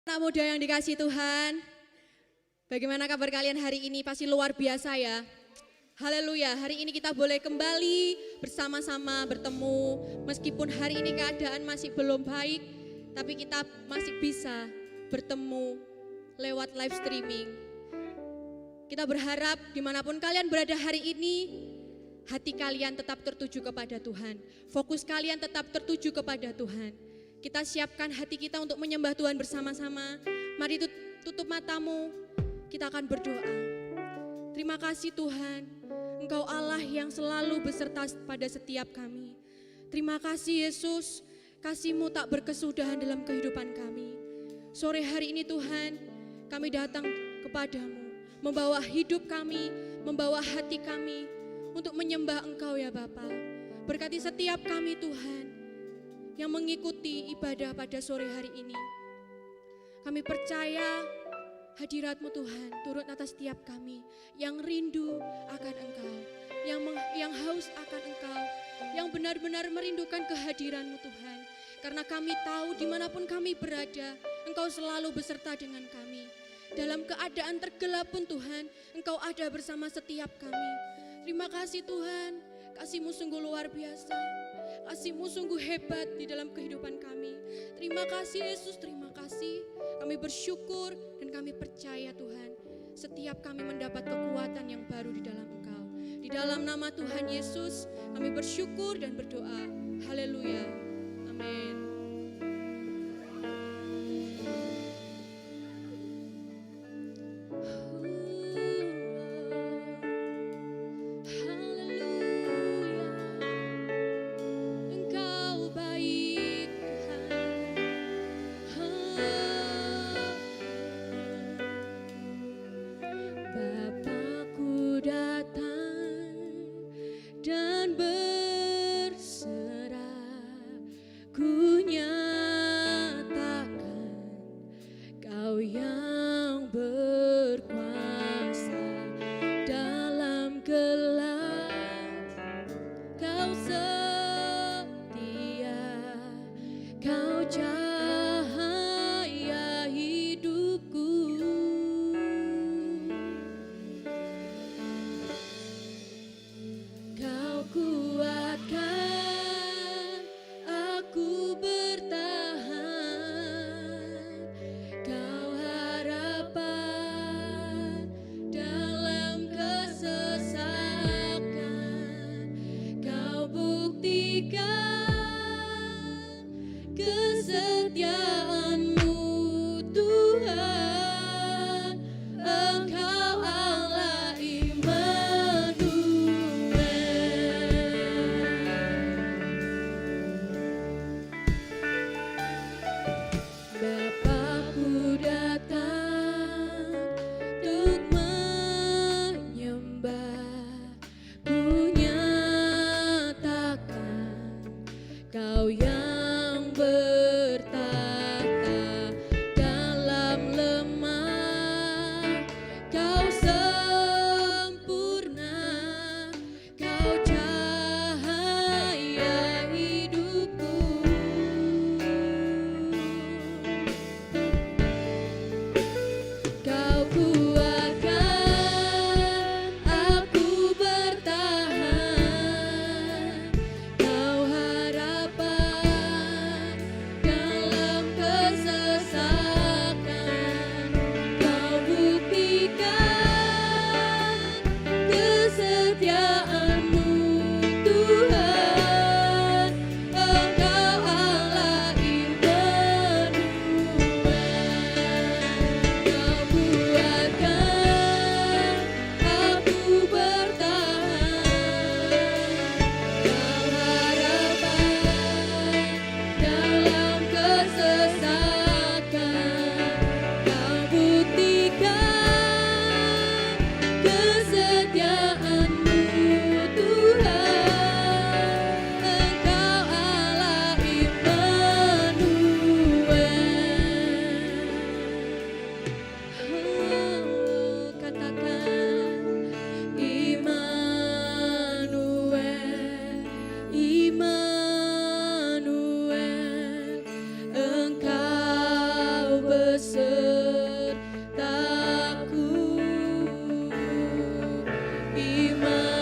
Anak muda yang dikasih Tuhan, bagaimana kabar kalian hari ini? Pasti luar biasa ya. Haleluya, hari ini kita boleh kembali bersama-sama bertemu. Meskipun hari ini keadaan masih belum baik, tapi kita masih bisa bertemu lewat live streaming. Kita berharap dimanapun kalian berada hari ini, hati kalian tetap tertuju kepada Tuhan. Fokus kalian tetap tertuju kepada Tuhan. Kita siapkan hati kita untuk menyembah Tuhan bersama-sama. Mari tutup matamu, kita akan berdoa. Terima kasih Tuhan, Engkau Allah yang selalu beserta pada setiap kami. Terima kasih Yesus, kasih-Mu tak berkesudahan dalam kehidupan kami. Sore hari ini Tuhan, kami datang kepadamu, membawa hidup kami, membawa hati kami untuk menyembah Engkau ya Bapa. Berkati setiap kami Tuhan yang mengikuti ibadah pada sore hari ini. Kami percaya hadirat-Mu Tuhan turun atas setiap kami yang rindu akan Engkau, yang haus akan Engkau, yang benar-benar merindukan kehadiran-Mu Tuhan. Karena kami tahu dimanapun kami berada, Engkau selalu beserta dengan kami. Dalam keadaan tergelap pun Tuhan, Engkau ada bersama setiap kami. Terima kasih Tuhan, kasih-Mu sungguh luar biasa. Kasih-Mu sungguh hebat di dalam kehidupan kami. Terima kasih Yesus, terima kasih. Kami bersyukur dan kami percaya Tuhan, setiap kami mendapat kekuatan yang baru di dalam Engkau. Di dalam nama Tuhan Yesus, kami bersyukur dan berdoa. Haleluya. Amin. Ku Immanuel,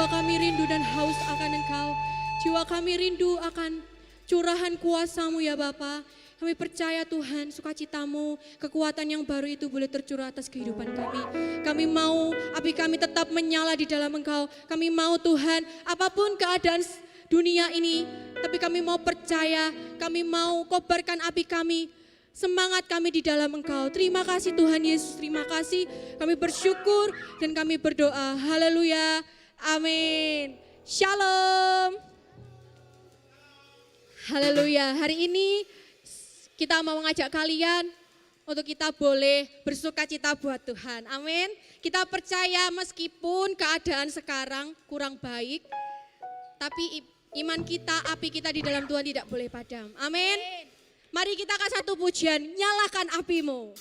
Jiwa kami rindu dan haus akan Engkau. Jiwa kami rindu akan curahan kuasa-Mu ya Bapa. Kami percaya Tuhan, sukacita-Mu, kekuatan yang baru itu boleh tercurah atas kehidupan kami. Kami mau api kami tetap menyala di dalam Engkau. Kami mau Tuhan, apapun keadaan dunia ini, tapi kami mau percaya, kami mau kobarkan api kami, semangat kami di dalam Engkau. Terima kasih Tuhan Yesus, terima kasih. Kami bersyukur dan kami berdoa. Haleluya, amin. Shalom. Haleluya, hari ini kita mau mengajak kalian untuk kita boleh bersukacita buat Tuhan. Amin. Kita percaya meskipun keadaan sekarang kurang baik, tapi iman kita, api kita di dalam Tuhan tidak boleh padam. Amin. Mari kita kasih satu pujian, nyalakan apimu.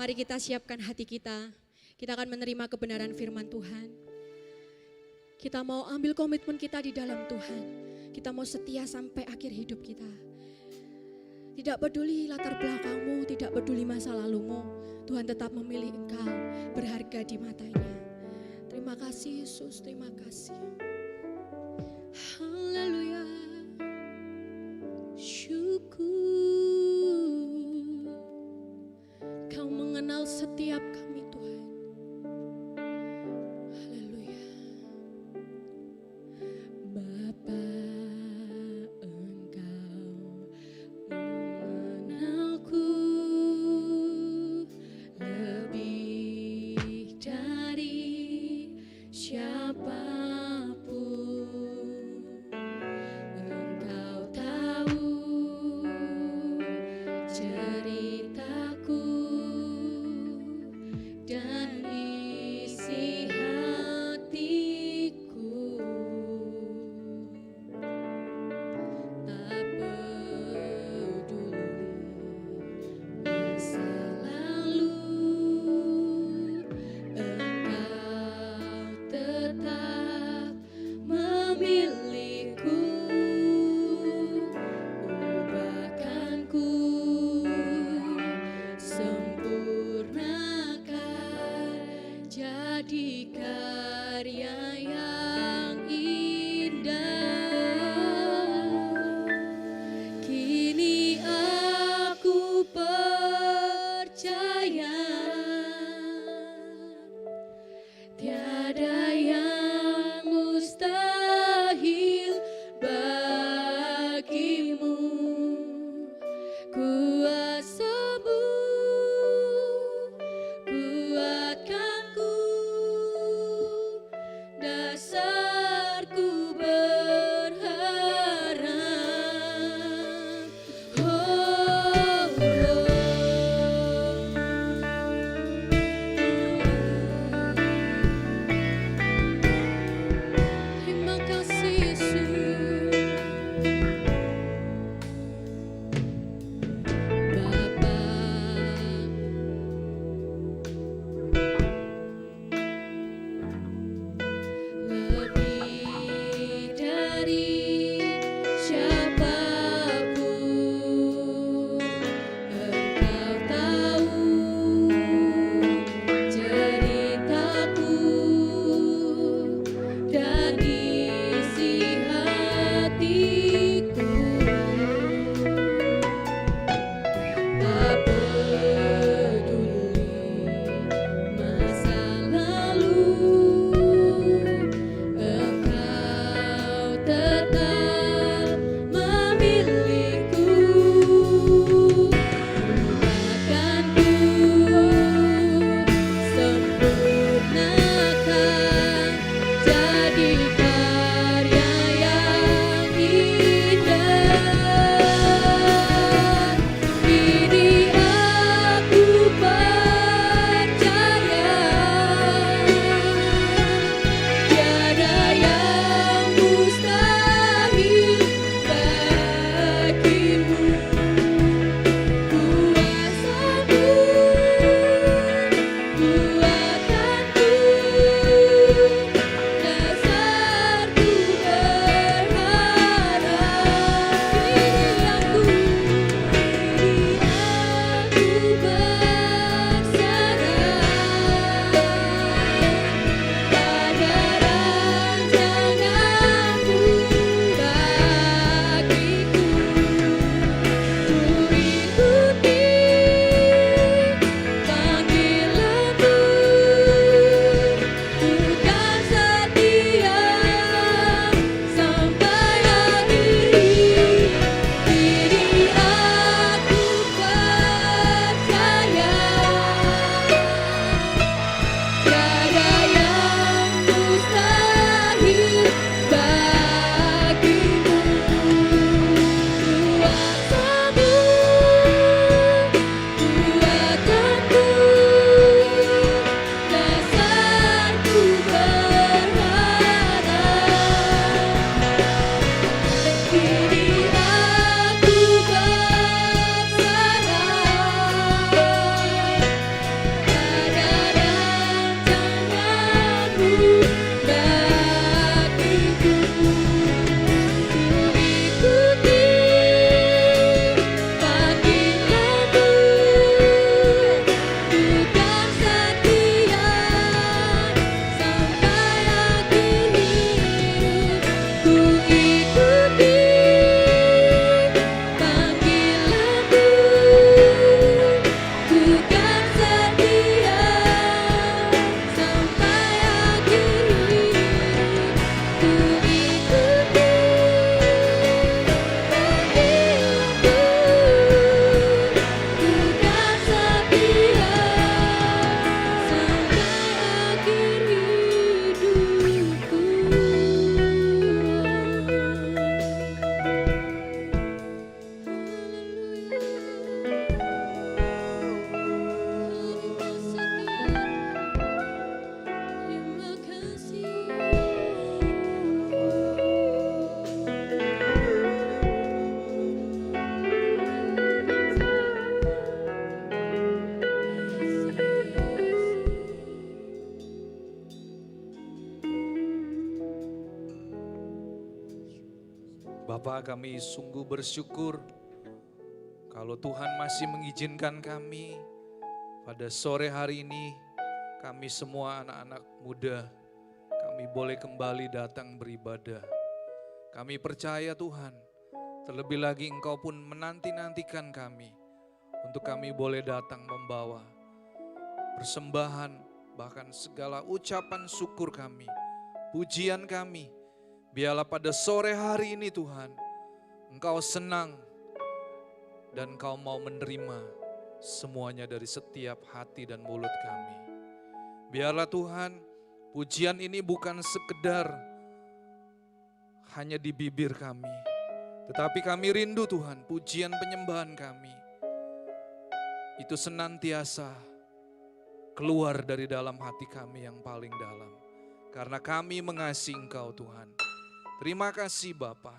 Mari kita siapkan hati kita. Kita akan menerima kebenaran firman Tuhan. Kita mau ambil komitmen kita di dalam Tuhan. Kita mau setia sampai akhir hidup kita. Tidak peduli latar belakangmu, tidak peduli masa lalumu. Tuhan tetap memilih engkau berharga di matanya. Terima kasih Yesus, terima kasih. Haleluya. Syukur Kau mengenal setiap kami Tuhan. Haleluya. Bapa, Engkau mengenalku lebih dari siapapun. Engkau tahu ceritaku dan isi hatiku. Tak peduli masa lalu, Engkau tetap memilihku. Ubahkanku Bapa, kami sungguh bersyukur kalau Tuhan masih mengizinkan kami pada sore hari ini, kami semua anak-anak muda, kami boleh kembali datang beribadah. Kami percaya Tuhan, terlebih lagi Engkau pun menanti-nantikan kami untuk kami boleh datang membawa persembahan, bahkan segala ucapan syukur kami, pujian kami. Biarlah pada sore hari ini Tuhan, Engkau senang dan Engkau mau menerima semuanya dari setiap hati dan mulut kami. Biarlah Tuhan, pujian ini bukan sekedar hanya di bibir kami, tetapi kami rindu Tuhan, pujian penyembahan kami itu senantiasa keluar dari dalam hati kami yang paling dalam. Karena kami mengasihi Engkau Tuhan. Terima kasih Bapa.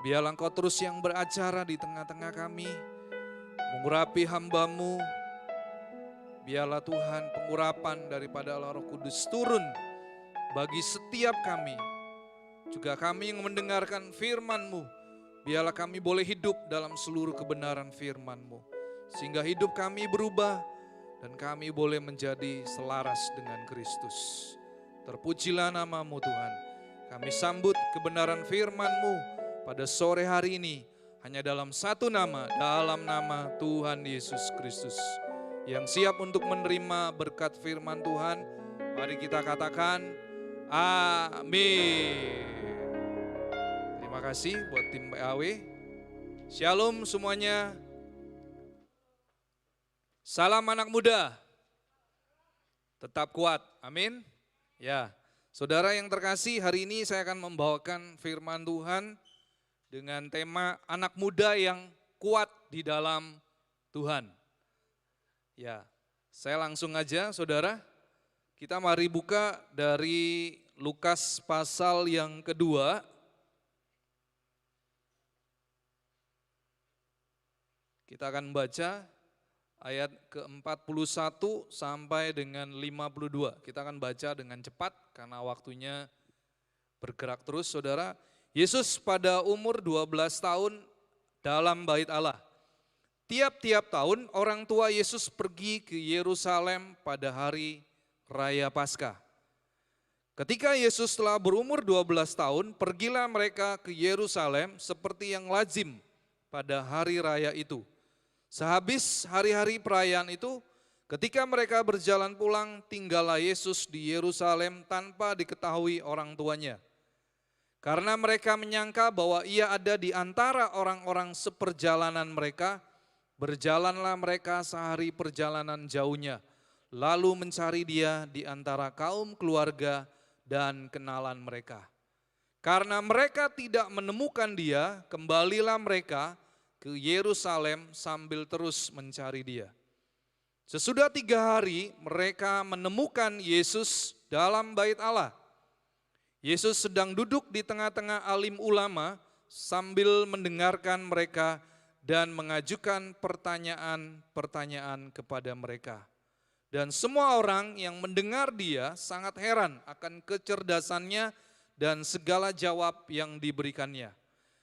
Biarlah Engkau terus yang beracara di tengah-tengah kami, mengurapi hamba-Mu. Biarlah Tuhan pengurapan daripada Allah Roh Kudus turun bagi setiap kami. Juga kami yang mendengarkan firman-Mu, biarlah kami boleh hidup dalam seluruh kebenaran firman-Mu. Sehingga hidup kami berubah dan kami boleh menjadi selaras dengan Kristus. Terpujilah nama-Mu Tuhan. Kami sambut kebenaran firman-Mu pada sore hari ini hanya dalam satu nama, dalam nama Tuhan Yesus Kristus. Yang siap untuk menerima berkat firman Tuhan, mari kita katakan amin. Terima kasih buat tim PAW. Shalom semuanya. Salam anak muda. Tetap kuat, amin. Ya, saudara yang terkasih, hari ini saya akan membawakan firman Tuhan dengan tema anak muda yang kuat di dalam Tuhan. Ya, saya langsung aja saudara, kita mari buka dari Lukas pasal yang kedua. Kita akan baca ayat ke-41 sampai dengan 52. Kita akan baca dengan cepat karena waktunya bergerak terus saudara. Yesus pada umur 12 tahun dalam bait Allah. Tiap-tiap tahun orang tua Yesus pergi ke Yerusalem pada hari Raya Paskah. Ketika Yesus telah berumur 12 tahun, pergilah mereka ke Yerusalem seperti yang lazim pada hari raya itu. Sehabis hari-hari perayaan itu, ketika mereka berjalan pulang, tinggallah Yesus di Yerusalem tanpa diketahui orang tuanya. Karena mereka menyangka bahwa ia ada di antara orang-orang seperjalanan mereka, berjalanlah mereka sehari perjalanan jauhnya, lalu mencari dia di antara kaum keluarga dan kenalan mereka. Karena mereka tidak menemukan dia, kembalilah mereka ke Yerusalem sambil terus mencari dia. Sesudah 3 hari mereka menemukan Yesus dalam bait Allah. Yesus sedang duduk di tengah-tengah alim ulama sambil mendengarkan mereka dan mengajukan pertanyaan-pertanyaan kepada mereka. Dan semua orang yang mendengar dia sangat heran akan kecerdasannya dan segala jawab yang diberikannya.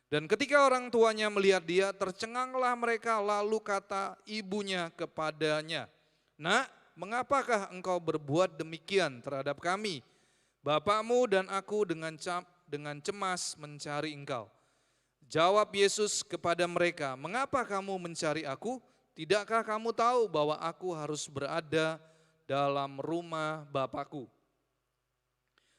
Dan ketika orang tuanya melihat dia, tercenganglah mereka, lalu kata ibunya kepadanya, "Nak, mengapakah engkau berbuat demikian terhadap kami? Bapakmu dan aku dengan cemas mencari engkau." Jawab Yesus kepada mereka, "Mengapa kamu mencari aku? Tidakkah kamu tahu bahwa aku harus berada dalam rumah Bapakku?"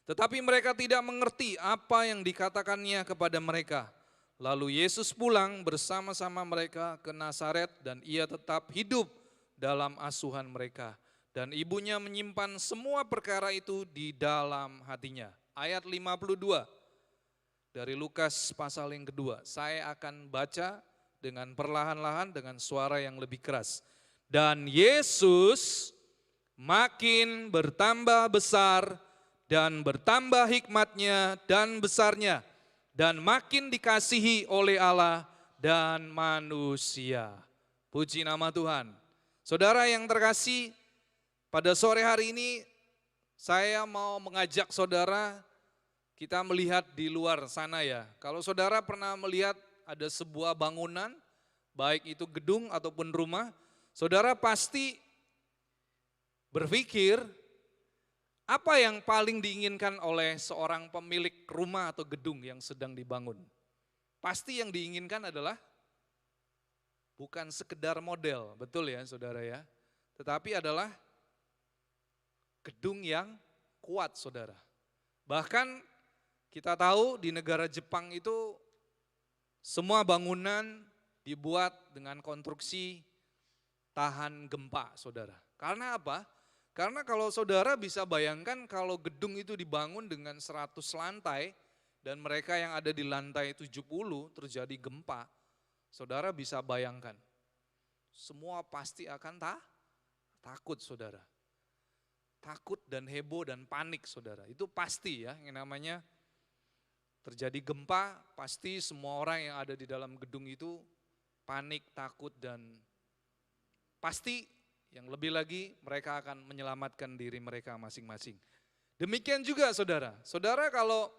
Tetapi mereka tidak mengerti apa yang dikatakannya kepada mereka. Lalu Yesus pulang bersama-sama mereka ke Nazaret dan ia tetap hidup dalam asuhan mereka. Dan ibunya menyimpan semua perkara itu di dalam hatinya. Ayat 52 dari Lukas pasal yang kedua. Saya akan baca dengan perlahan-lahan dengan suara yang lebih keras. Dan Yesus makin bertambah besar dan bertambah hikmatnya dan besarnya, dan makin dikasihi oleh Allah dan manusia. Puji nama Tuhan. Saudara yang terkasih, pada sore hari ini saya mau mengajak saudara kita melihat di luar sana ya. Kalau saudara pernah melihat ada sebuah bangunan, baik itu gedung ataupun rumah, saudara pasti berpikir apa yang paling diinginkan oleh seorang pemilik rumah atau gedung yang sedang dibangun. Pasti yang diinginkan adalah bukan sekedar model, betul ya saudara ya. Tetapi adalah gedung yang kuat saudara. Bahkan kita tahu di negara Jepang itu semua bangunan dibuat dengan konstruksi tahan gempa saudara. Karena apa? Karena kalau saudara bisa bayangkan kalau gedung itu dibangun dengan 100 lantai dan mereka yang ada di lantai 70 terjadi gempa, saudara bisa bayangkan. Semua pasti akan takut saudara. Takut dan heboh dan panik saudara. Itu pasti ya, yang namanya terjadi gempa, pasti semua orang yang ada di dalam gedung itu panik, takut dan pasti yang lebih lagi mereka akan menyelamatkan diri mereka masing-masing. Demikian juga saudara. Saudara kalau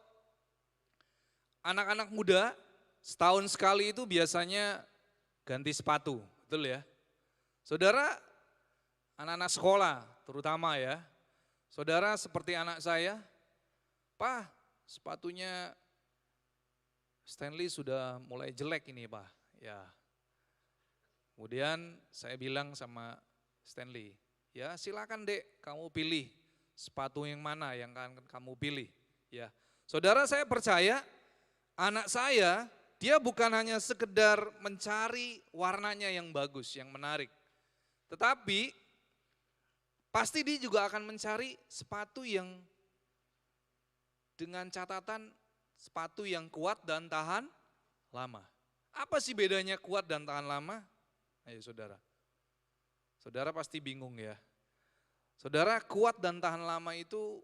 anak-anak muda setahun sekali itu biasanya ganti sepatu, betul ya? Saudara anak-anak sekolah terutama ya. Saudara seperti anak saya, Pak sepatunya Stanley sudah mulai jelek ini Pak. Ya. Kemudian saya bilang sama Stanley, ya silakan Dek, kamu pilih sepatu yang mana yang akan kamu pilih. Ya, saudara saya percaya anak saya dia bukan hanya sekedar mencari warnanya yang bagus, yang menarik, tetapi pasti dia juga akan mencari sepatu yang dengan catatan sepatu yang kuat dan tahan lama. Apa sih bedanya kuat dan tahan lama? Ayo saudara. Saudara pasti bingung ya. Saudara, kuat dan tahan lama itu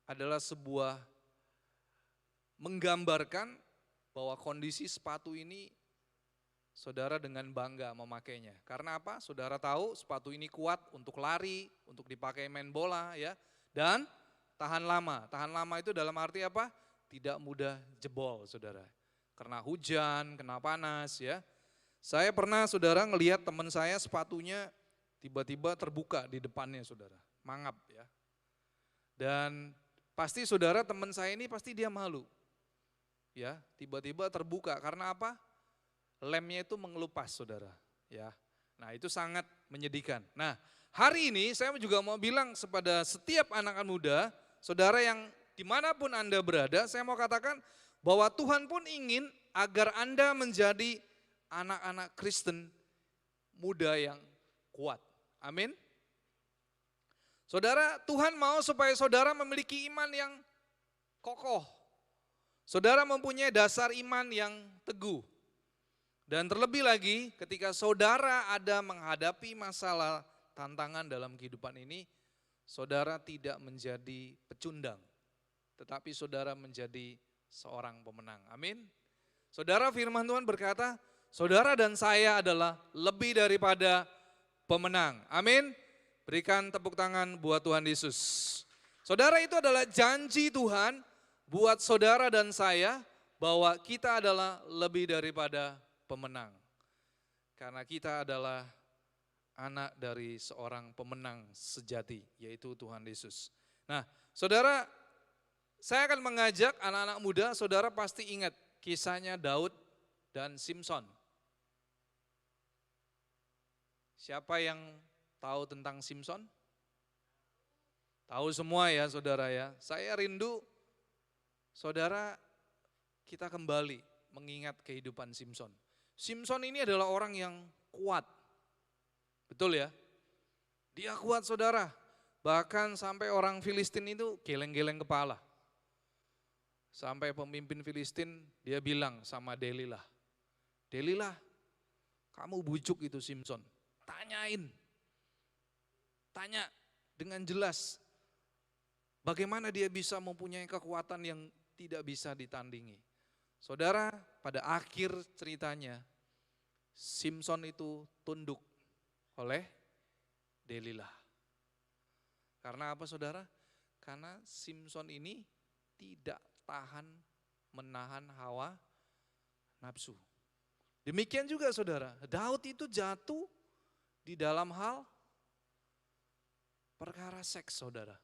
adalah sebuah menggambarkan bahwa kondisi sepatu ini saudara dengan bangga memakainya. Karena apa? Saudara tahu sepatu ini kuat untuk lari, untuk dipakai main bola ya. Dan tahan lama. Tahan lama itu dalam arti apa? Tidak mudah jebol saudara. Kena hujan, kena panas ya. Saya pernah saudara ngelihat teman saya sepatunya tiba-tiba terbuka di depannya saudara, mangap ya. Dan pasti saudara teman saya ini pasti dia malu. Ya, tiba-tiba terbuka karena apa? Lemnya itu mengelupas saudara ya. Nah itu sangat menyedihkan. Nah hari ini saya juga mau bilang kepada setiap anak muda, saudara yang dimanapun Anda berada, saya mau katakan bahwa Tuhan pun ingin agar Anda menjadi anak-anak Kristen muda yang kuat. Amin. Saudara, Tuhan mau supaya saudara memiliki iman yang kokoh. Saudara mempunyai dasar iman yang teguh. Dan terlebih lagi ketika saudara ada menghadapi masalah tantangan dalam kehidupan ini, saudara tidak menjadi pecundang, tetapi saudara menjadi seorang pemenang. Amin. Saudara, firman Tuhan berkata, saudara dan saya adalah lebih daripada pemenang. Amin. Berikan tepuk tangan buat Tuhan Yesus. Saudara, itu adalah janji Tuhan buat saudara dan saya bahwa kita adalah lebih daripada pemenang. Karena kita adalah anak dari seorang pemenang sejati, yaitu Tuhan Yesus. Nah, saudara, saya akan mengajak anak-anak muda, saudara pasti ingat kisahnya Daud dan Simson. Siapa yang tahu tentang Simson? Tahu semua ya saudara ya. Saya rindu saudara kita kembali mengingat kehidupan Simson. Simson ini adalah orang yang kuat. Betul ya? Dia kuat saudara. Bahkan sampai orang Filistin itu geleng-geleng kepala. Sampai pemimpin Filistin dia bilang sama Delilah. Delilah, kamu bujuk itu Simson. Tanya dengan jelas. Bagaimana dia bisa mempunyai kekuatan yang tidak bisa ditandingi. Saudara, pada akhir ceritanya, Simson itu tunduk oleh Delilah. Karena apa saudara? Karena Simson ini tidak tahan menahan hawa nafsu. Demikian juga saudara, Daud itu jatuh di dalam hal perkara seks saudara.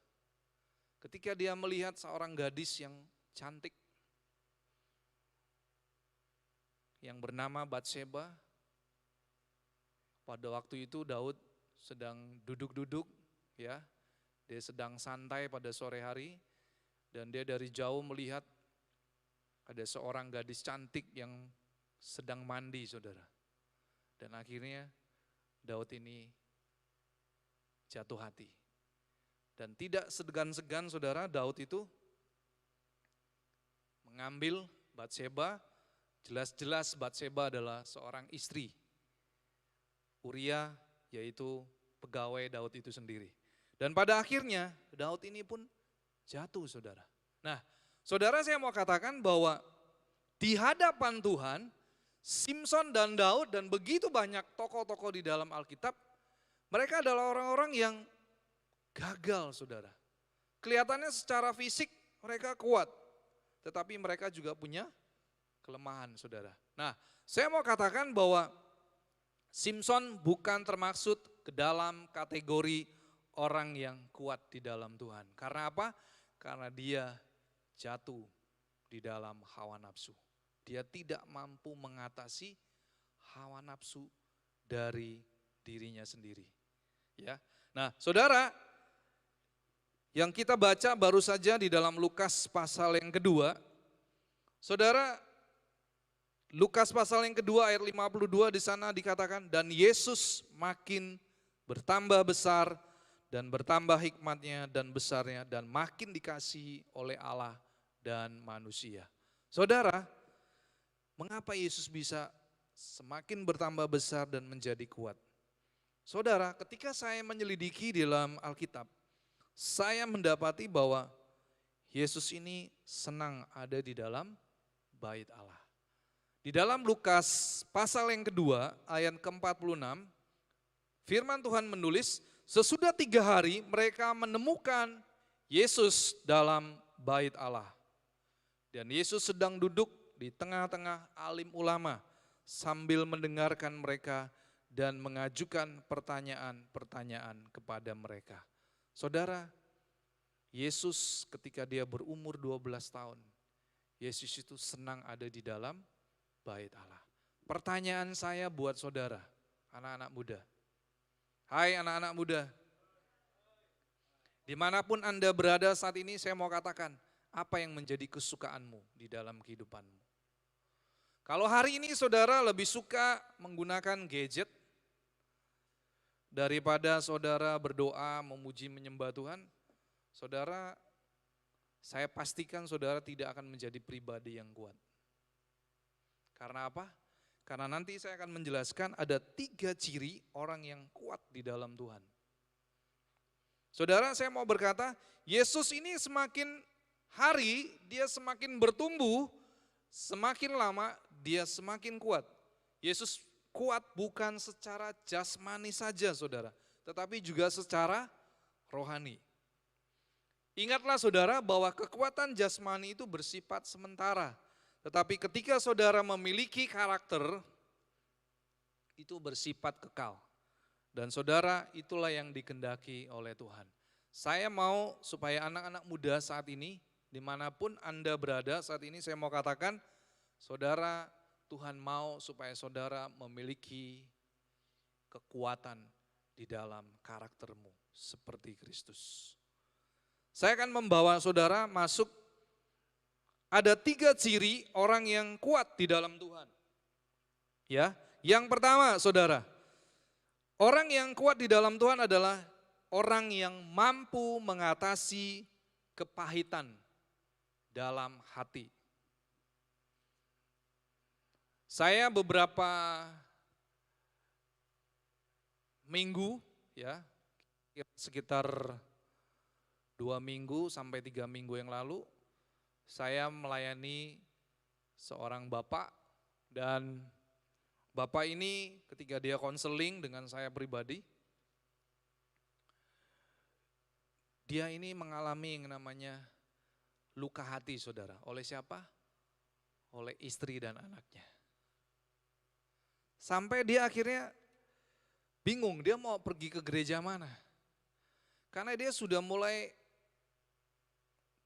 Ketika dia melihat seorang gadis yang cantik, yang bernama Batseba, pada waktu itu Daud sedang duduk-duduk, ya, dia sedang santai pada sore hari, dan dia dari jauh melihat ada seorang gadis cantik yang sedang mandi saudara. Dan akhirnya Daud ini jatuh hati. Dan tidak segan-segan saudara, Daud itu mengambil Batseba, jelas-jelas Batseba adalah seorang istri Uria, yaitu pegawai Daud itu sendiri. Dan pada akhirnya Daud ini pun jatuh saudara. Nah saudara, saya mau katakan bahwa di hadapan Tuhan, Simson dan Daud dan begitu banyak tokoh-tokoh di dalam Alkitab, mereka adalah orang-orang yang gagal saudara. Kelihatannya secara fisik mereka kuat, tetapi mereka juga punya kelemahan saudara. Nah saya mau katakan bahwa Simson bukan termaksud ke dalam kategori orang yang kuat di dalam Tuhan. Karena apa? Karena dia jatuh di dalam hawa nafsu. Dia tidak mampu mengatasi hawa nafsu dari dirinya sendiri. Ya. Nah, saudara, yang kita baca baru saja di dalam Lukas pasal yang kedua. Saudara, Lukas pasal yang kedua ayat 52 di sana dikatakan, dan Yesus makin bertambah besar dan bertambah hikmatnya dan besarnya dan makin dikasihi oleh Allah dan manusia. Saudara, mengapa Yesus bisa semakin bertambah besar dan menjadi kuat? Saudara, ketika saya menyelidiki di dalam Alkitab, saya mendapati bahwa Yesus ini senang ada di dalam bait Allah. Di dalam Lukas pasal yang kedua ayat ke-46, firman Tuhan menulis, sesudah 3 hari mereka menemukan Yesus dalam bait Allah. Dan Yesus sedang duduk di tengah-tengah alim ulama sambil mendengarkan mereka dan mengajukan pertanyaan-pertanyaan kepada mereka. Saudara, Yesus ketika dia berumur 12 tahun, Yesus itu senang ada di dalam bait Allah. Pertanyaan saya buat saudara, anak-anak muda. Hai anak-anak muda. Dimanapun Anda berada saat ini, saya mau katakan, apa yang menjadi kesukaanmu di dalam kehidupanmu? Kalau hari ini saudara lebih suka menggunakan gadget, daripada saudara berdoa, memuji, menyembah Tuhan, saudara, saya pastikan saudara tidak akan menjadi pribadi yang kuat. Karena apa? Karena nanti saya akan menjelaskan ada 3 ciri orang yang kuat di dalam Tuhan. Saudara, saya mau berkata, Yesus ini semakin hari dia semakin bertumbuh, semakin lama dia semakin kuat. Yesus kuat bukan secara jasmani saja saudara, tetapi juga secara rohani. Ingatlah saudara bahwa kekuatan jasmani itu bersifat sementara. Tetapi ketika saudara memiliki karakter, itu bersifat kekal. Dan saudara, itulah yang dikehendaki oleh Tuhan. Saya mau supaya anak-anak muda saat ini, dimanapun Anda berada saat ini, saya mau katakan, saudara, Tuhan mau supaya saudara memiliki kekuatan di dalam karaktermu seperti Kristus. Saya akan membawa saudara masuk. Ada 3 ciri orang yang kuat di dalam Tuhan. Ya, yang pertama saudara, orang yang kuat di dalam Tuhan adalah orang yang mampu mengatasi kepahitan dalam hati. Saya beberapa minggu, ya, sekitar 2 minggu sampai 3 minggu yang lalu, saya melayani seorang bapak, dan bapak ini ketika dia konseling dengan saya pribadi, dia ini mengalami yang namanya luka hati saudara. Oleh siapa? Oleh istri dan anaknya. Sampai dia akhirnya bingung, dia mau pergi ke gereja mana. Karena dia sudah mulai,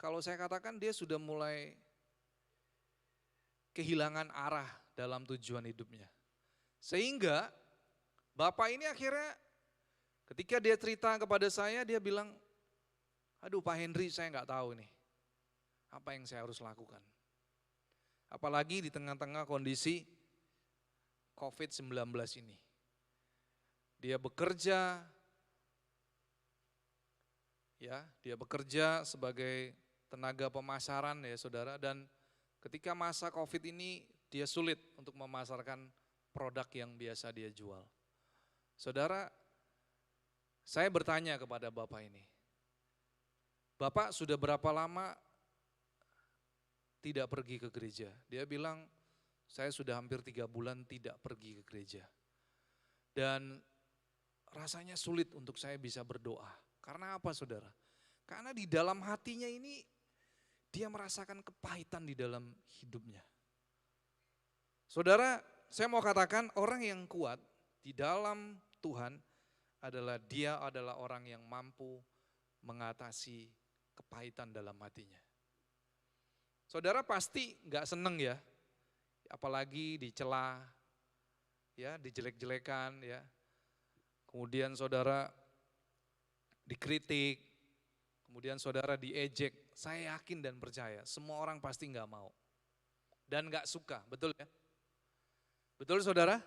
kalau saya katakan dia sudah mulai kehilangan arah dalam tujuan hidupnya. Sehingga bapak ini akhirnya ketika dia cerita kepada saya, dia bilang, aduh Pak Henry, saya nggak tahu nih apa yang saya harus lakukan. Apalagi di tengah-tengah kondisi COVID-19 ini. Dia bekerja, ya, dia bekerja sebagai tenaga pemasaran ya saudara, dan ketika masa COVID ini dia sulit untuk memasarkan produk yang biasa dia jual. Saudara, saya bertanya kepada bapak ini, Bapak sudah berapa lama tidak pergi ke gereja? Dia bilang, saya sudah hampir 3 bulan tidak pergi ke gereja. Dan rasanya sulit untuk saya bisa berdoa. Karena apa saudara? Karena di dalam hatinya ini dia merasakan kepahitan di dalam hidupnya. Saudara, saya mau katakan orang yang kuat di dalam Tuhan adalah dia adalah orang yang mampu mengatasi kepahitan dalam hatinya. Saudara pasti nggak seneng ya, apalagi dicela, ya, dijelek-jelekan, ya. Kemudian saudara dikritik, kemudian saudara diejek. Saya yakin dan percaya semua orang pasti nggak mau dan nggak suka, betul ya? Betul saudara?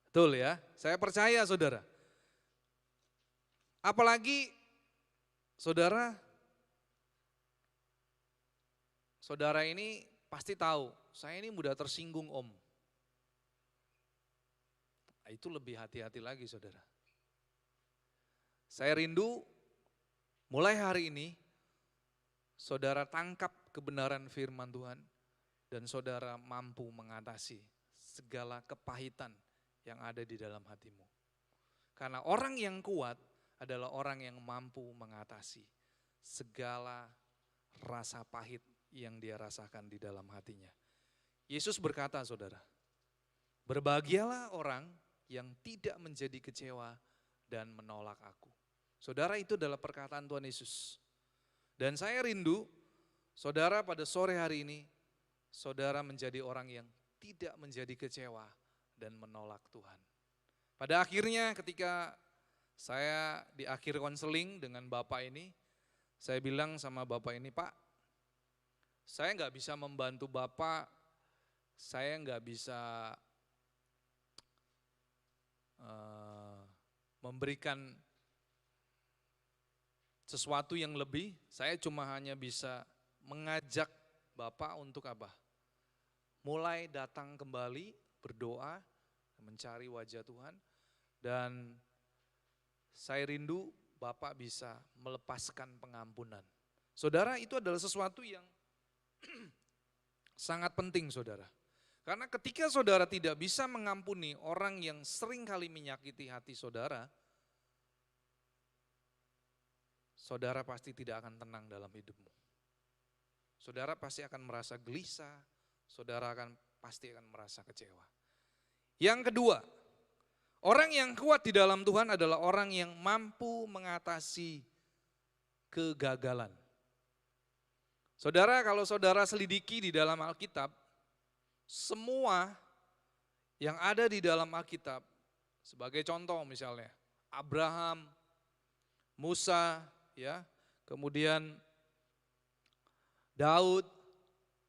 Betul ya, saya percaya saudara. Apalagi saudara ini pasti tahu, saya ini mudah tersinggung om. Itu lebih hati-hati lagi saudara. Saya rindu mulai hari ini saudara tangkap kebenaran firman Tuhan dan saudara mampu mengatasi segala kepahitan yang ada di dalam hatimu. Karena orang yang kuat adalah orang yang mampu mengatasi segala rasa pahit yang dia rasakan di dalam hatinya. Yesus berkata saudara, berbahagialah orang yang tidak menjadi kecewa dan menolak aku. Saudara, itu adalah perkataan Tuhan Yesus. Dan saya rindu, saudara pada sore hari ini, saudara menjadi orang yang tidak menjadi kecewa dan menolak Tuhan. Pada akhirnya ketika saya di akhir konseling dengan Bapak ini, saya bilang sama Bapak ini, Pak, saya nggak bisa membantu Bapak, saya nggak bisa memberikan sesuatu yang lebih, saya cuma hanya bisa mengajak Bapak untuk apa? Mulai datang kembali, berdoa, mencari wajah Tuhan, dan saya rindu Bapak bisa melepaskan pengampunan. Saudara, itu adalah sesuatu yang sangat penting saudara. Karena ketika saudara tidak bisa mengampuni orang yang sering kali menyakiti hati saudara, saudara pasti tidak akan tenang dalam hidupmu. Saudara pasti akan merasa gelisah, saudara pasti akan merasa kecewa. Yang kedua, orang yang kuat di dalam Tuhan adalah orang yang mampu mengatasi kegagalan. Saudara, kalau saudara selidiki di dalam Alkitab, semua yang ada di dalam Alkitab, sebagai contoh misalnya, Abraham, Musa, ya, kemudian Daud,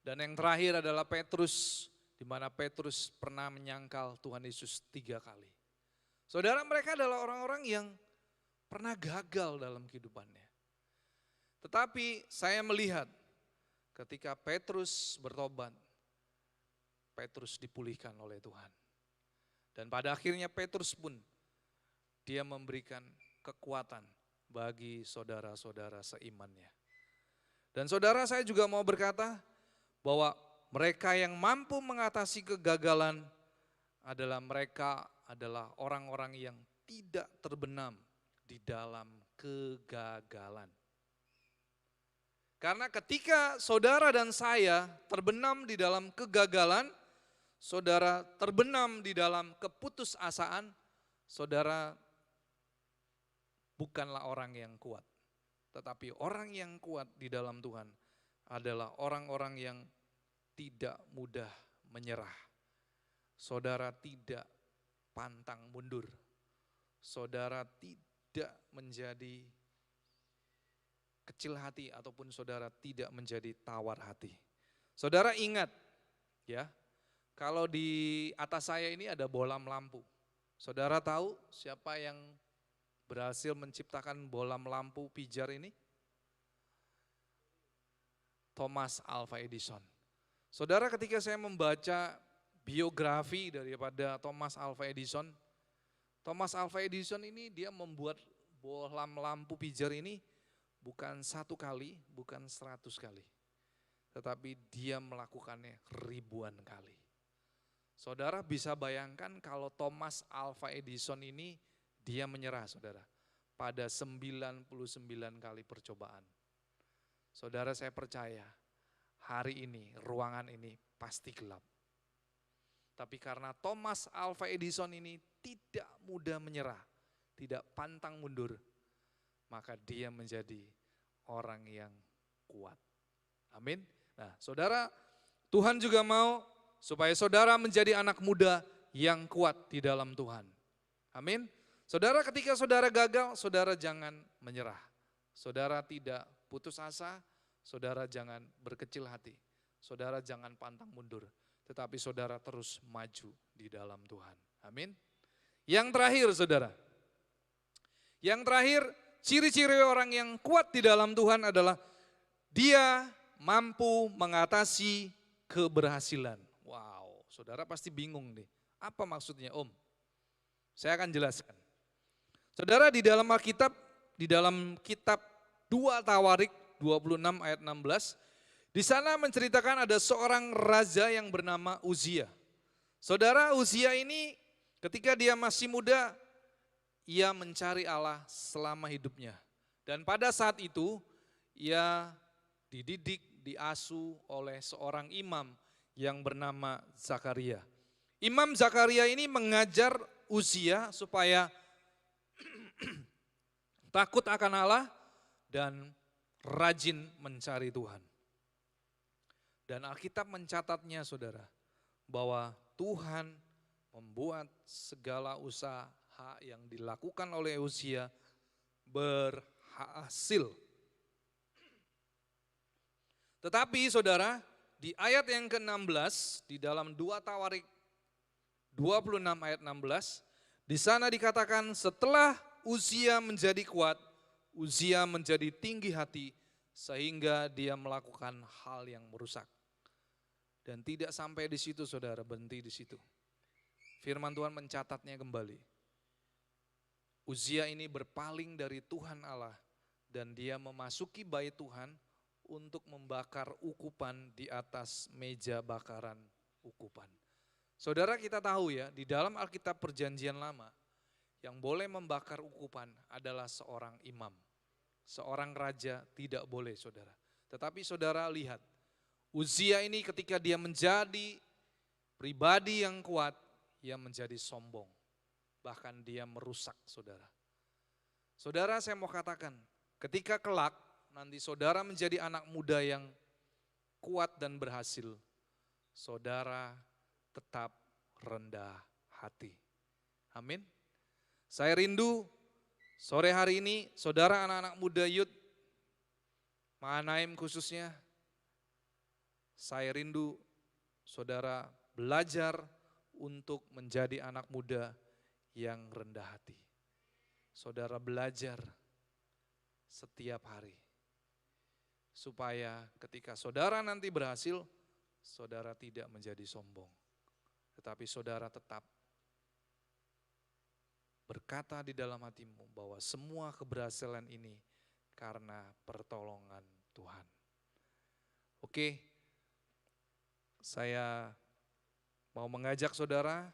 dan yang terakhir adalah Petrus, di mana Petrus pernah menyangkal Tuhan Yesus 3 kali. Saudara, mereka adalah orang-orang yang pernah gagal dalam kehidupannya. Tetapi saya melihat ketika Petrus bertobat, Petrus dipulihkan oleh Tuhan. Dan pada akhirnya Petrus pun, dia memberikan kekuatan bagi saudara-saudara seimannya. Dan saudara, saya juga mau berkata bahwa mereka yang mampu mengatasi kegagalan adalah orang-orang yang tidak terbenam di dalam kegagalan. Karena ketika saudara dan saya terbenam di dalam kegagalan, saudara terbenam di dalam keputusasaan, saudara bukanlah orang yang kuat. Tetapi orang yang kuat di dalam Tuhan adalah orang-orang yang tidak mudah menyerah. Saudara tidak pantang mundur. Saudara tidak menjadi kecil hati ataupun saudara tidak menjadi tawar hati. Saudara ingat ya, kalau di atas saya ini ada bohlam lampu. Saudara tahu siapa yang berhasil menciptakan bohlam lampu pijar ini? Thomas Alva Edison. Saudara, ketika saya membaca biografi daripada Thomas Alva Edison ini dia membuat bohlam lampu pijar ini bukan 1 kali, bukan 100 kali. Tetapi dia melakukannya ribuan kali. Saudara bisa bayangkan kalau Thomas Alva Edison ini dia menyerah, saudara, pada 99 kali percobaan. Saudara, saya percaya hari ini, ruangan ini pasti gelap. Tapi karena Thomas Alva Edison ini tidak mudah menyerah, tidak pantang mundur, maka dia menjadi orang yang kuat. Amin. Nah, saudara, Tuhan juga mau supaya saudara menjadi anak muda yang kuat di dalam Tuhan. Amin. Saudara, ketika saudara gagal, saudara jangan menyerah. Saudara tidak putus asa, saudara jangan berkecil hati. Saudara jangan pantang mundur, tetapi saudara terus maju di dalam Tuhan. Amin. Yang terakhir, saudara. Yang terakhir, ciri-ciri orang yang kuat di dalam Tuhan adalah dia mampu mengatasi keberhasilan. Wow, saudara pasti bingung nih. Apa maksudnya, Om? Saya akan jelaskan. Saudara, di dalam Alkitab, di dalam kitab 2 Tawarik 26 ayat 16, di sana menceritakan ada seorang raja yang bernama Uzia. Saudara, Uzia ini ketika dia masih muda, ia mencari Allah selama hidupnya. Dan pada saat itu, ia dididik, diasuh oleh seorang imam yang bernama Zakaria. Imam Zakaria ini mengajar Uzia supaya takut akan Allah dan rajin mencari Tuhan. Dan Alkitab mencatatnya, saudara, bahwa Tuhan membuat segala usaha yang dilakukan oleh Uzia berhasil. Tetapi saudara, di ayat yang ke-16 di dalam 2 Tawarik 26 ayat 16, di sana dikatakan setelah Uzia menjadi kuat, Uzia menjadi tinggi hati sehingga dia melakukan hal yang merusak. Dan tidak sampai di situ, saudara, berhenti di situ. Firman Tuhan mencatatnya kembali. Uzia ini berpaling dari Tuhan Allah dan dia memasuki bait Tuhan untuk membakar ukupan di atas meja bakaran ukupan. Saudara, kita tahu ya, di dalam Alkitab Perjanjian Lama yang boleh membakar ukupan adalah seorang imam. Seorang raja tidak boleh, saudara. Tetapi saudara lihat, Uzia ini ketika dia menjadi pribadi yang kuat, ia menjadi sombong. Bahkan dia merusak, saudara. Saudara, saya mau katakan, ketika kelak nanti saudara menjadi anak muda yang kuat dan berhasil, saudara tetap rendah hati. Amin. Saya rindu sore hari ini, saudara anak-anak muda youth, Mahanaim khususnya, saya rindu saudara belajar untuk menjadi anak muda yang rendah hati. Saudara belajar setiap hari. Supaya ketika saudara nanti berhasil, saudara tidak menjadi sombong. Tetapi saudara tetap berkata di dalam hatimu bahwa semua keberhasilan ini karena pertolongan Tuhan. Oke, saya mau mengajak saudara,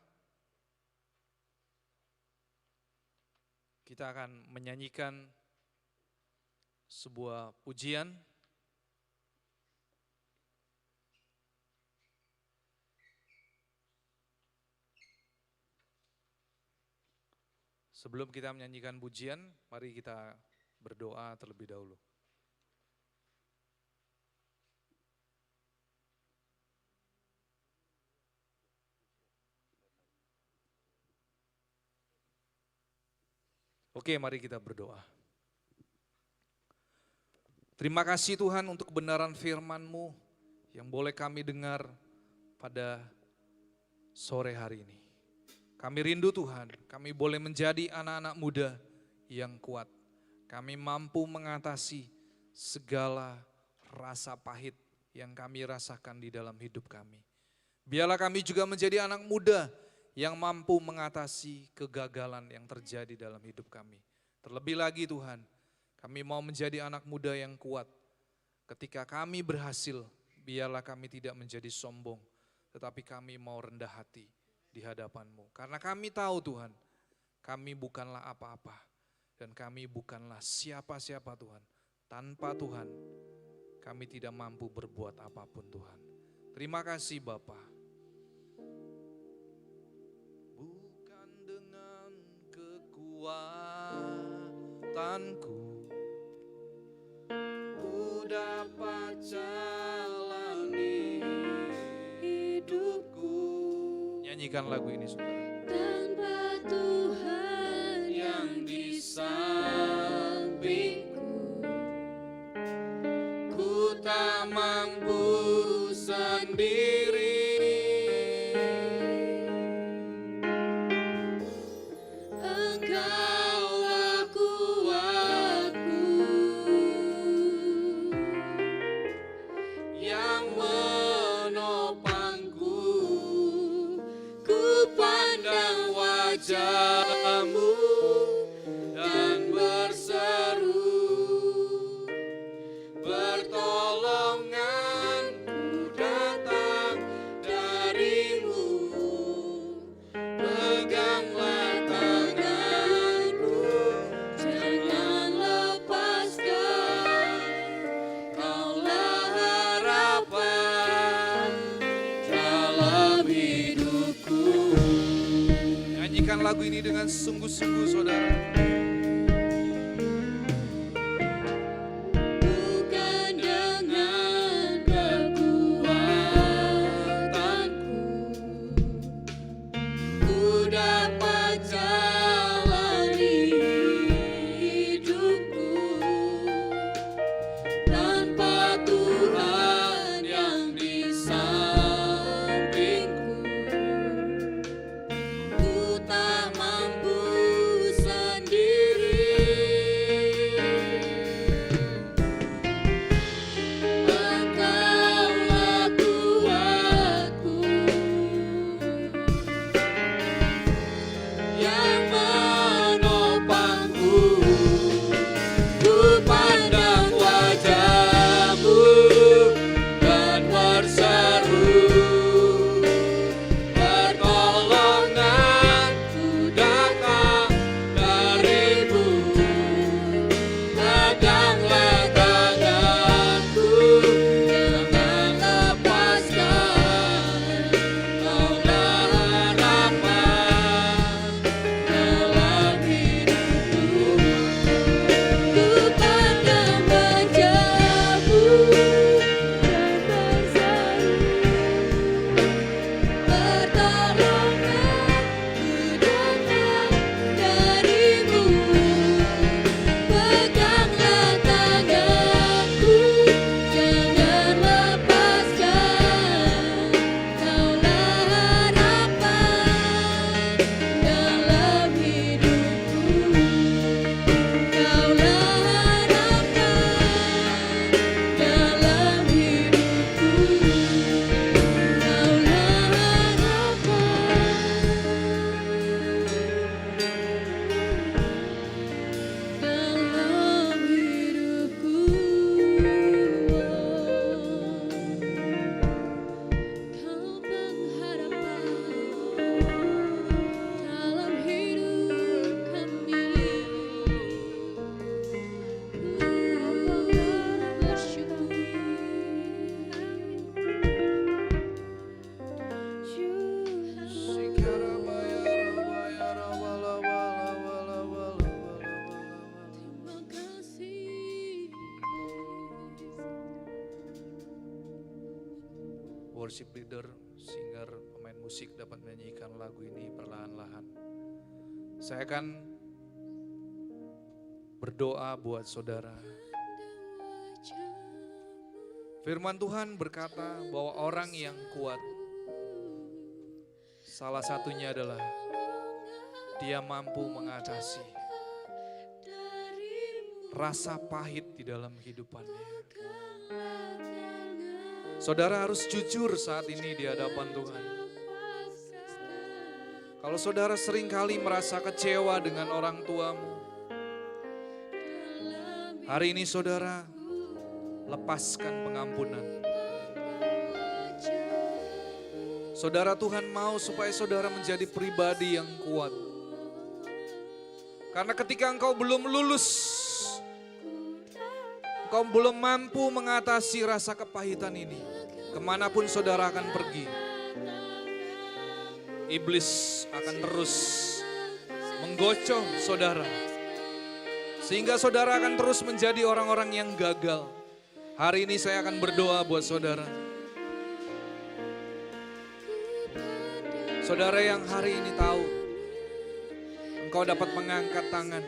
kita akan menyanyikan sebuah pujian Sebelum kita menyanyikan pujian, mari kita berdoa terlebih dahulu. Oke, mari kita berdoa. Terima kasih Tuhan untuk kebenaran firman-Mu yang boleh kami dengar pada sore hari ini. Kami rindu Tuhan, kami boleh menjadi anak-anak muda yang kuat. Kami mampu mengatasi segala rasa pahit yang kami rasakan di dalam hidup kami. Biarlah kami juga menjadi anak muda yang mampu mengatasi kegagalan yang terjadi dalam hidup kami. Terlebih lagi Tuhan, kami mau menjadi anak muda yang kuat. Ketika kami berhasil, biarlah kami tidak menjadi sombong, tetapi kami mau rendah hati di hadapan-Mu. Karena kami tahu Tuhan, kami bukanlah apa-apa dan kami bukanlah siapa-siapa Tuhan. Tanpa Tuhan, kami tidak mampu berbuat apapun Tuhan. Terima kasih Bapa. Bukan dengan kekuatanku ku dapat jalani hidupku. Nyanyikan lagu ini saudara. Tanpa Tuhan yang di sampingku, Ku tak mampu sendiri. Engkaulah kuatku Yang menopangku, ku pandang wajah-Mu dan berseru, pertolonganku datang dari-Mu. Peganglah tanganku, jangan lepaskan. Kaulah harapan dalam hidupku. Nyanyikan lagu ini dengan sungguh-sungguh saudara. Bukan dengan kekuatanku ku dapat jalani hidupku. Tanpa Tuhan yang di sampingku, ku tak mampu sendiri. worship leader, singer, pemain musik dapat menyanyikan lagu ini perlahan-lahan. Saya akan berdoa buat saudara. Firman Tuhan berkata bahwa orang yang kuat, salah satunya adalah dia mampu mengatasi rasa pahit di dalam kehidupannya. Saudara harus jujur saat ini di hadapan Tuhan. Kalau saudara seringkali merasa kecewa dengan orang tuamu, hari ini saudara lepaskan pengampunan. Saudara, Tuhan mau supaya saudara menjadi pribadi yang kuat. Karena ketika engkau belum lulus, engkau belum mampu mengatasi rasa kepahitan ini, kemanapun saudara akan pergi, iblis akan terus menggocoh saudara. Sehingga saudara akan terus menjadi orang-orang yang gagal. Hari ini saya akan berdoa buat saudara. Saudara yang hari ini tahu, engkau dapat mengangkat tangan.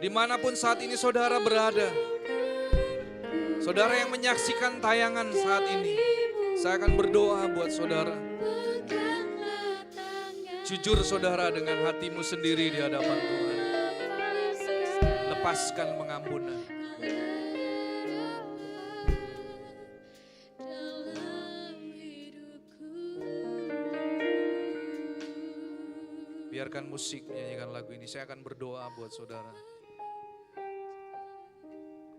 Dimanapun saat ini saudara berada, saudara yang menyaksikan tayangan saat ini, saya akan berdoa buat saudara. Jujur saudara dengan hatimu sendiri di hadapan Tuhan. Lepaskan pengampunan. Biarkan musik menyanyikan lagu ini. Saya akan berdoa buat saudara.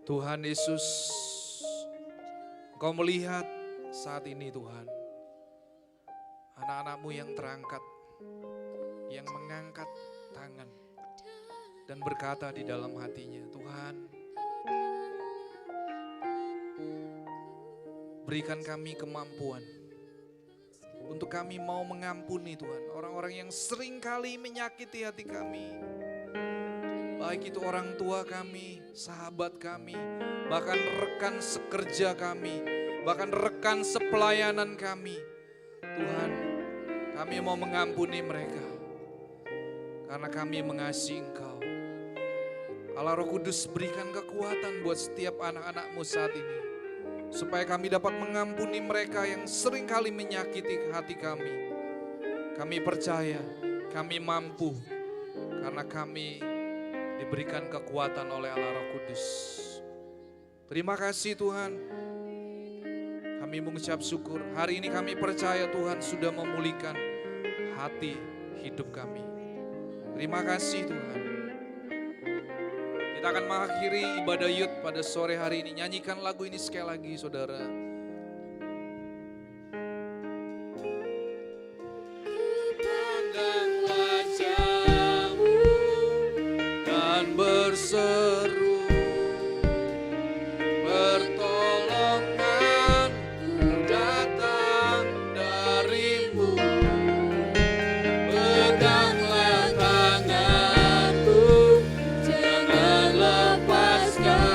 Tuhan Yesus, Engkau melihat saat ini Tuhan, anak-anak-Mu yang terangkat, yang mengangkat tangan dan berkata di dalam hatinya, Tuhan, berikan kami kemampuan untuk kami mau mengampuni Tuhan, orang-orang yang sering kali menyakiti hati kami. Baik itu orang tua kami, sahabat kami, bahkan rekan sekerja kami, bahkan rekan sepelayanan kami. Tuhan, kami mau mengampuni mereka, karena kami mengasihi Engkau. Allah Roh Kudus, berikan kekuatan buat setiap anak-anak-Mu saat ini, supaya kami dapat mengampuni mereka yang sering kali menyakiti hati kami. Kami percaya, kami mampu, karena kami diberikan kekuatan oleh Allah Roh Kudus. Terima kasih Tuhan, kami mengucap syukur. Hari ini kami percaya Tuhan sudah memulihkan hati hidup kami. Terima kasih Tuhan. Kita akan mengakhiri ibadah youth pada sore hari ini. Nyanyikan lagu ini sekali lagi saudara. Pandang wajah-Mu dan berseru, pertolonganku datang dari-Mu. Peganglah tanganku, jangan lepaskan.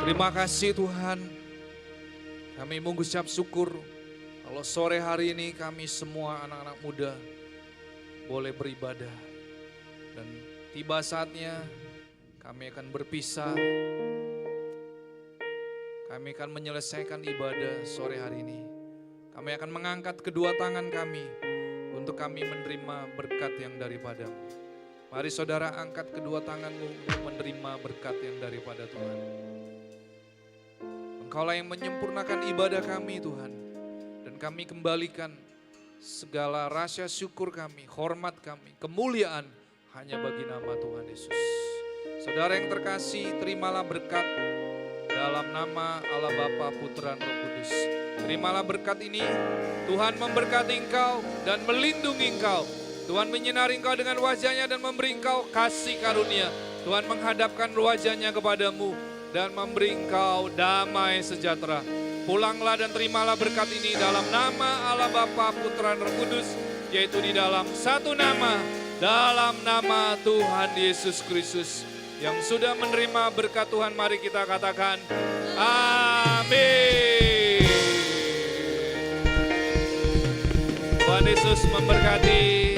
Terima kasih Tuhan, kami mengucap syukur Kalau sore hari ini kami semua anak-anak muda boleh beribadah. Dan tiba saatnya kami akan berpisah. Kami akan menyelesaikan ibadah sore hari ini. Kami akan mengangkat kedua tangan kami untuk kami menerima berkat yang daripadamu. Mari saudara angkat kedua tanganmu untuk menerima berkat yang daripada Tuhan. Engkaulah yang menyempurnakan ibadah kami Tuhan. Dan kami kembalikan segala rasa syukur kami, hormat kami, kemuliaan hanya bagi nama Tuhan Yesus. Saudara yang terkasih, terimalah berkat dalam nama Allah Bapa, Putra, dan Roh Kudus. Terimalah berkat ini, Tuhan memberkati engkau dan melindungi engkau. Tuhan menyinari engkau dengan wajahnya dan memberi engkau kasih karunia. Tuhan menghadapkan wajahnya kepadamu dan memberi engkau damai sejahtera. Pulanglah dan terimalah berkat ini dalam nama Allah Bapa, Putra, dan Roh Kudus, yaitu di dalam satu nama, dalam nama Tuhan Yesus Kristus. Yang sudah menerima berkat Tuhan, mari kita katakan amin. Tuhan Yesus memberkati.